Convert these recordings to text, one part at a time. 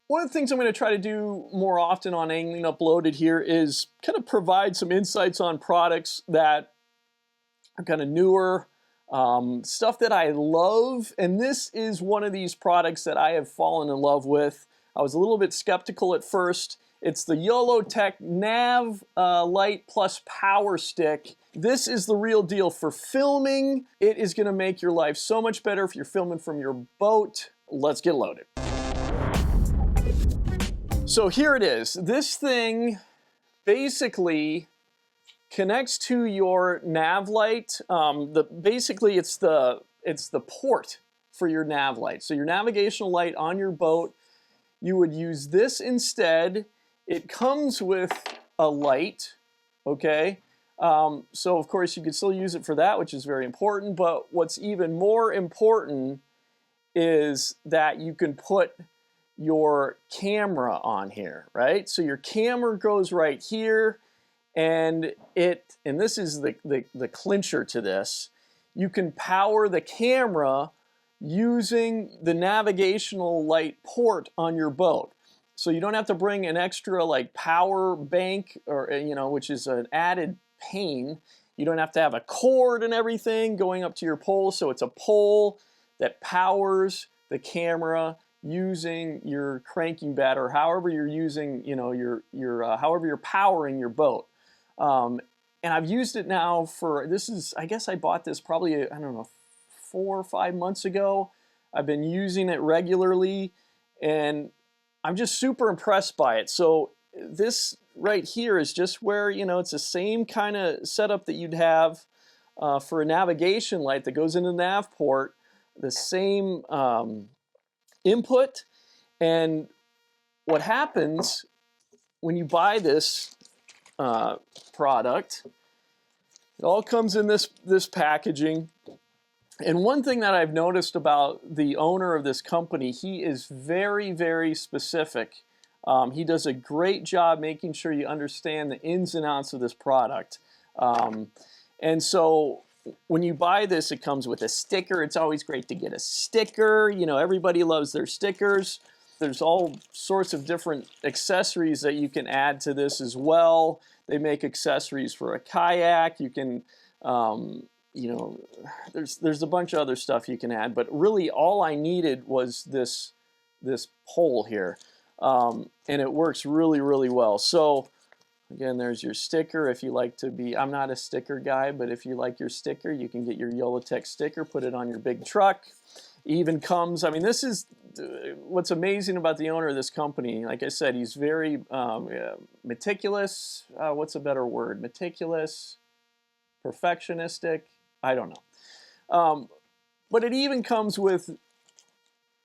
One of the things I'm going to try to do more often on Angling Uploaded here is kind of provide some insights on products that are kind of newer, stuff that I love, and this is one of these products that I have fallen in love with. I was a little bit skeptical at first. It's the YOLOtek NavLight+PowerStick. This is the real deal for filming. It is going to make your life so much better if you're filming from your boat. Let's get loaded. So here it is. This thing basically connects to your nav light. Basically, it's the port for your nav light. So your navigational light on your boat, you would use this instead. It comes with a light, okay? So of course you could still use it for that, which is very important. But what's even more important is that you can put your camera on here, right? So your camera goes right here, and this is the clincher to this. You can power the camera using the navigational light port on your boat. So you don't have to bring an extra like power bank, or which is an added pain. You don't have to have a cord and everything going up to your pole. So it's a pole that powers the camera using your cranking bat, or however you're using, however you're powering your boat. And I've used it now for, I guess I bought this probably, I don't know, 4 or 5 months ago. I've been using it regularly, and I'm just super impressed by it. So this right here is just where, it's the same kind of setup that you'd have for a navigation light that goes into the nav port, the same input. And what happens when you buy this product, it all comes in this packaging. And one thing that I've noticed about the owner of this company, he is very, very specific. He does a great job making sure you understand the ins and outs of this product. And so when you buy this, it comes with a sticker. It's always great to get a sticker. Everybody loves their stickers. There's all sorts of different accessories that you can add to this as well. They make accessories for a kayak. You can, there's a bunch of other stuff you can add. But really, all I needed was this pole here, and it works really, really well. So again, there's your sticker. If you like to be, I'm not a sticker guy, but if you like your sticker, you can get your YOLOtek sticker, put it on your big truck. It even comes, this is what's amazing about the owner of this company. Like I said, he's very meticulous. What's a better word? Meticulous, perfectionistic, I don't know. But it even comes with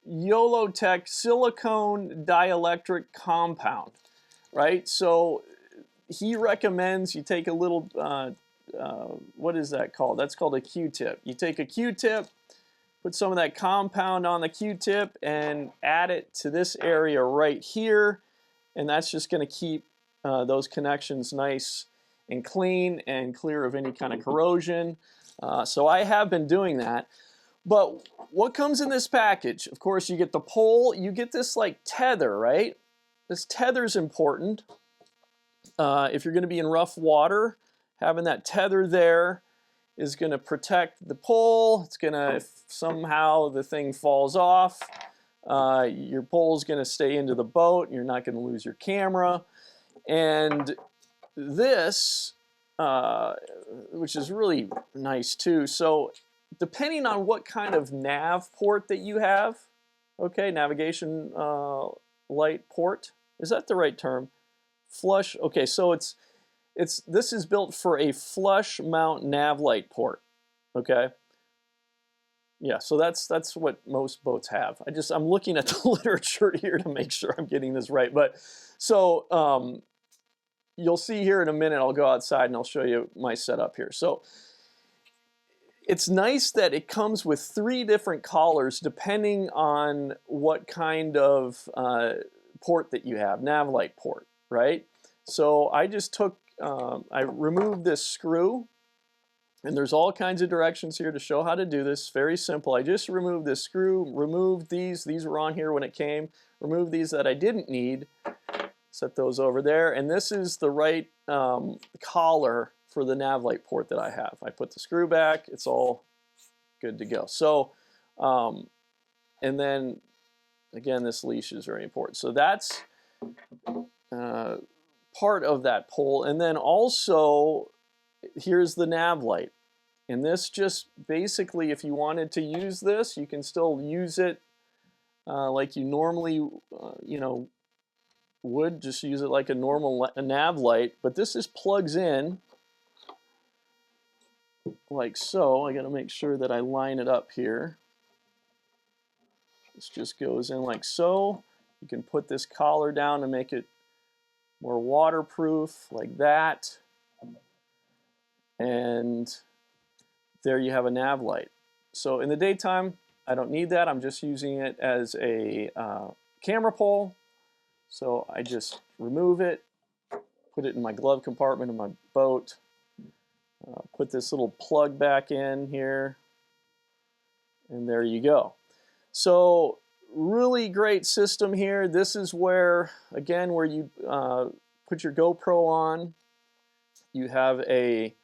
YOLOtek silicone dielectric compound, right? So he recommends you take a little, what is that called? That's called a Q-tip. You take a Q-tip, put some of that compound on the Q-tip, and add it to this area right here, and that's just going to keep those connections nice and clean and clear of any kind of corrosion. So I have been doing that. But what comes in this package? Of course, you get the pole. You get this like tether, right? This tether's important. If you're going to be in rough water, having that tether there is going to protect the pole. It's going to, if somehow the thing falls off, your pole is going to stay into the boat. And you're not going to lose your camera. And this, which is really nice too. So depending on what kind of nav port that you have, okay, navigation light port, is that the right term? Flush, okay, so this is built for a flush mount nav light port, okay? Yeah, so that's what most boats have. I'm looking at the literature here to make sure I'm getting this right. But so you'll see here in a minute, I'll go outside and I'll show you my setup here. So it's nice that it comes with 3 different collars depending on what kind of port that you have, nav light port, right? So I just took, I removed this screw, and there's all kinds of directions here to show how to do this. Very simple. I just removed this screw, removed these were on here when it came, remove these that I didn't need, set those over there, and this is the right collar for the NavLight port that I have. I put the screw back, it's all good to go. So, and then again, this leash is very important. So that's part of that pole. And then also, here's the NavLight. And this just basically, if you wanted to use this, you can still use it like you normally, you know, would. Just use it like a normal NavLight. But this just plugs in like so. I got to make sure that I line it up here. This just goes in like so. You can put this collar down to make it more waterproof, like that. And there you have a NavLight. So in the daytime, I don't need that. I'm just using it as a camera pole. So I just remove it, put it in my glove compartment of my boat, put this little plug back in here, and there you go. So really great system here. This is where, again, where you put your GoPro on. You have a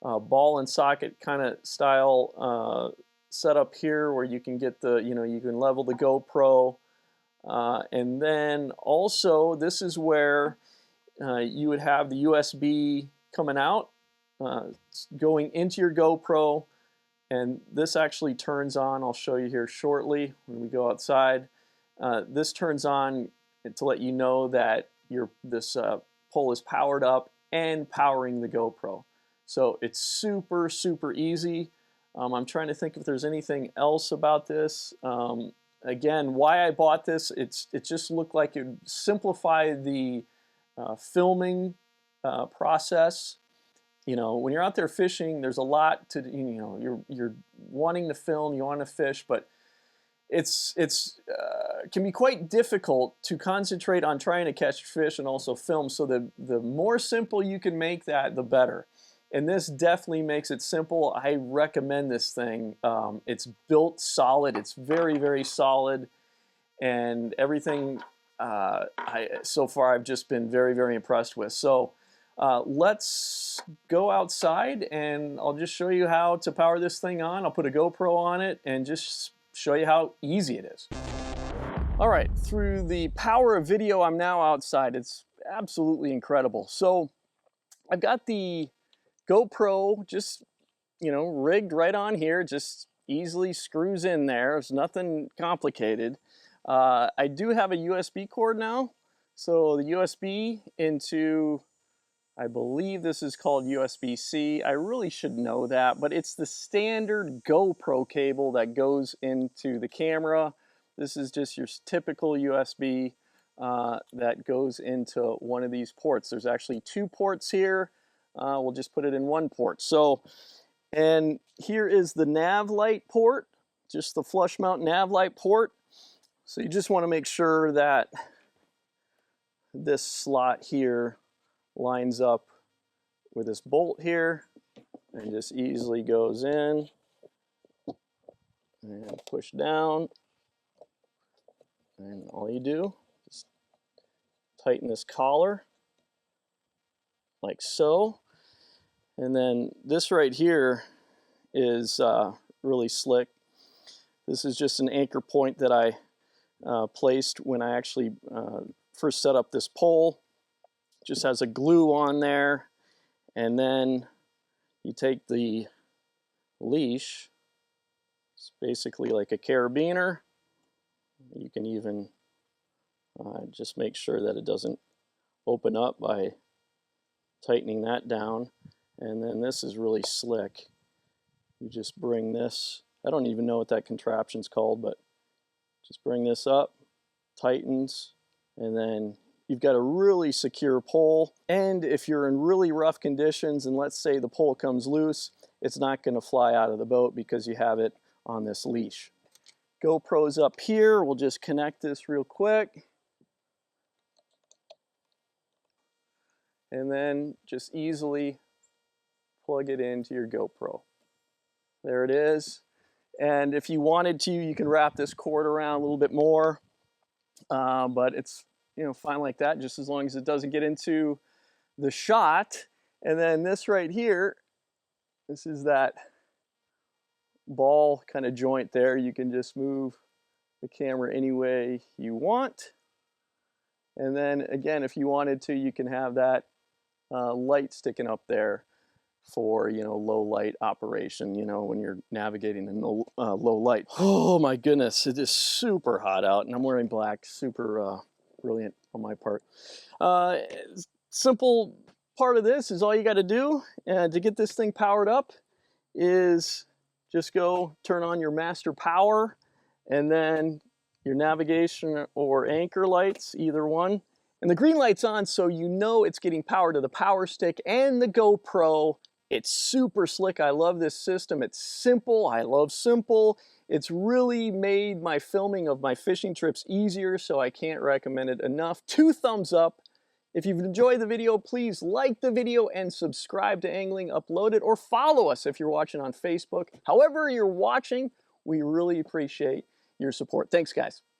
ball and socket kind of style setup here where you can get the, you know, you can level the GoPro. And then also this is where you would have the USB coming out, going into your GoPro. And this actually turns on, I'll show you here shortly when we go outside. This turns on to let you know that this pole is powered up and powering the GoPro. So it's super, super easy. I'm trying to think if there's anything else about this. Again, why I bought this, it just looked like it would simplify the filming process. You know, when you're out there fishing, there's a lot to, you know, you're wanting to film, you want to fish, but it's can be quite difficult to concentrate on trying to catch fish and also film. So the more simple you can make that, the better. And this definitely makes it simple. I recommend this thing. It's built solid. It's very, very solid, and everything so far I've just been very, very impressed with. So. Let's go outside and I'll just show you how to power this thing on. I'll put a GoPro on it and just show you how easy it is. All right, through the power of video, I'm now outside. It's absolutely incredible. So I've got the GoPro just, you know, rigged right on here, just easily screws in there. There's nothing complicated. I do have a USB cord now. So the USB into, I believe this is called USB-C. I really should know that, but it's the standard GoPro cable that goes into the camera. This is just your typical USB that goes into one of these ports. There's actually two ports here. We'll just put it in one port. So, and here is the NavLight port, just the flush mount NavLight port. So you just want to make sure that this slot here lines up with this bolt here and just easily goes in and push down, and all you do is tighten this collar like so. And then this right here is really slick. This is just an anchor point that I placed when I actually first set up this pole. Just has a glue on there. And then you take the leash, it's basically like a carabiner. You can even just make sure that it doesn't open up by tightening that down. And then this is really slick. You just bring this, I don't even know what that contraption's called, but just bring this up, tightens, and then you've got a really secure pole. And if you're in really rough conditions and let's say the pole comes loose, it's not going to fly out of the boat because you have it on this leash. GoPro's up here. We'll just connect this real quick. And then just easily plug it into your GoPro. There it is. And if you wanted to, you can wrap this cord around a little bit more. but it's, you know, fine like that, just as long as it doesn't get into the shot. And then this right here, this is that ball kind of joint there. You can just move the camera any way you want. And then again, if you wanted to, you can have that light sticking up there for, you know, low light operation, you know, when you're navigating in low light. Oh my goodness, it is super hot out, and I'm wearing black. Super brilliant on my part. Simple part of this is all you got to do to get this thing powered up is just go turn on your master power, and then your navigation or anchor lights, either one. And the green light's on, so you know it's getting power to the PowerStick and the GoPro. It's super slick. I love this system. It's simple. I love simple. It's really made my filming of my fishing trips easier, so I can't recommend it enough. 2 thumbs up. If you've enjoyed the video, please like the video and subscribe to Angling Uploaded, or follow us if you're watching on Facebook. However you're watching, we really appreciate your support. Thanks, guys.